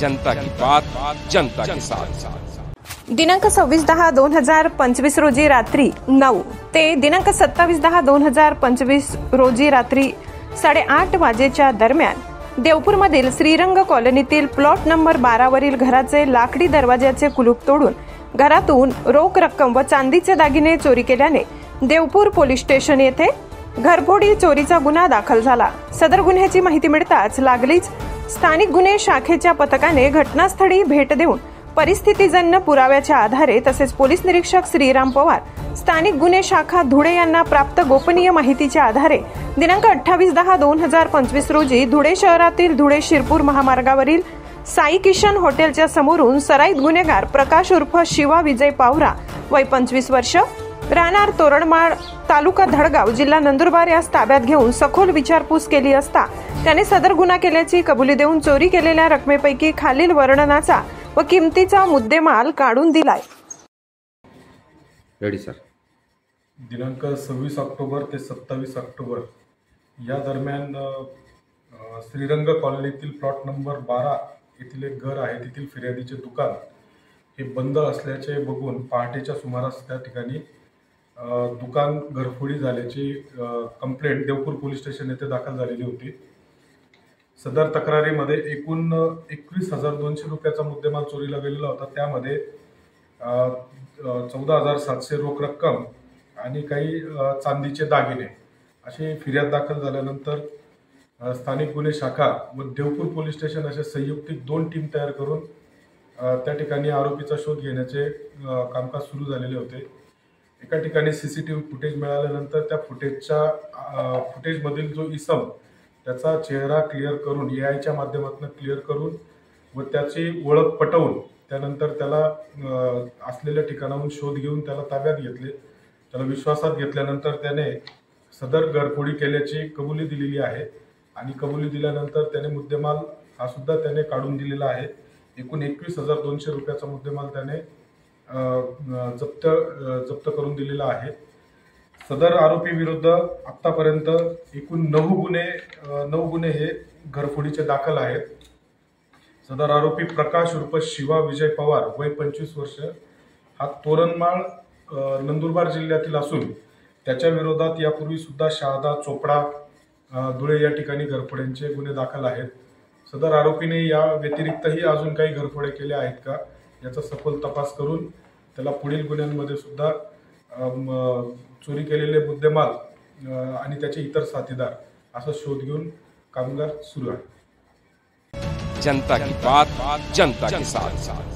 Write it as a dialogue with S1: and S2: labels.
S1: जनता की बात जनता के साथ।
S2: दिनांक 26/10/2025 रोजी रात्री 9 ते दिनांक 27/10/2025 रोजी रात्री 8:30 वाजेच्या दरम्यान देवपूरमधील श्रीरंग कॉलनीतील प्लॉट नंबर 12 वरील घराचे लाकडी दरवाजाचे कुलूप तोडून घरातून रोख रक्कम व चांदीचे दागिने चोरी केल्याने देवपूर पोलीस स्टेशन येथे घरफोडी चोरीचा गुन्हा दाखल झाला। सदर गुन्ह्याची माहिती मिळताच लागलीच स्थानिक गुन्हे शाखेच्या पथकाने घटनास्थळी भेट देऊन परिस्थितीजन्य पुराव्याच्या आधारे तसेच पोलीस निरीक्षक श्रीराम पवार स्थानिक गुन्हे शाखा धुळे यांना प्राप्त गोपनीय माहितीच्या आधारे दिनांक 28/10/2025 रोजी धुळे शहरातील धुळे शिरपूर महामार्गावरील साई किशन हॉटेलच्या समोरून सराईत गुन्हेगार प्रकाश उर्फ शिवा विजय पावरा वय 25 वर्ष राहणार तोरणमाळ तालुका धडगाव जिल्हा नंदुरबार यास ताब्यात घेऊन सखोल विचारपूस केली असता त्याने सदर गुन्हा केल्याची कबुली देऊन चोरी केलेल्या रकमेपैकी खालील वर्णनाचा व किमतीचा मुद्देमाल काढून दिलाय।
S3: Ready sir.
S4: दिनांक 26 ऑक्टोबर ते 27 ऑक्टोबर या दरम्यान श्रीरंग कॉलनीतील प्लॉट नंबर 12 येथील एक घर आहे, तेथील फिर्यादीचे दुकान हे बंद असल्याचे बघून पहाटेच्या सुमारास त्या ठिकाणी दुकान घरफोडी झाल्याची कंप्लेंट देवपूर पोलीस स्टेशन येथे दाखल झालेली होती। सदर तक्रारीमध्ये एकूण 21,200 रुपयाचा मुद्देमाल चोरीला गेलेला होता। त्यामध्ये 14,700 रोख रक्कम आणि काही चांदीचे दागिने अशी फिर्याद दाखल झाल्यानंतर स्थानिक गुन्हे शाखा व देवपूर पोलीस स्टेशन असे संयुक्तिक 2 टीम तयार करून त्या ठिकाणी आरोपीचा शोध घेण्याचे कामकाज सुरू झालेले होते। एका ठिकाणी सीसीटीव्ही फुटेज मिळाल्यानंतर त्या फुटेजमधील जो इसम त्याचा चेहरा क्लिअर करून एआयच्या माध्यमातून क्लिअर करून व त्याची ओळख पटवून त्यानंतर त्याला असलेल्या ठिकाणाहून शोध घेऊन त्याला ताब्यात घेतले। त्याला विश्वासात घेतल्यानंतर त्याने सदर घरफोडी केल्याची कबुली दिलेली आहे आणि कबुली दिल्यानंतर त्याने मुद्देमाल हा सुद्धा त्याने काढून दिलेला आहे। एकूण 21,200 रुपयाचा मुद्देमाल त्याने जप्त करून दिलेला आहे। सदर आरोपी विरुद्ध आतापर्यंत एकूण 9 गुन्हे हे घरफोडीचे दाखल आहेत। सदर आरोपी प्रकाश उर्फ शिवा विजय पवार वय 25 वर्ष हा तोरणमाळ नंदुरबार जिल्ह्यातील असून त्याच्या विरोधात यापूर्वी सुद्धा शहादा चोपडा धुळे या ठिकाणी घरफोड्यांचे गुन्हे दाखल आहेत। सदर आरोपीने या व्यतिरिक्तही अजून काही घरफोडे केल्या आहेत का याचा सखोल तपास करून त्याला पुढील गुन्ह्यांमध्ये सुद्धा चोरी केलेले मुद्देमाल आणि त्याचे इतर साथीदार असा शोध घेऊन कामगार सुरू आहे।
S1: जनता की बात जनता के साथ।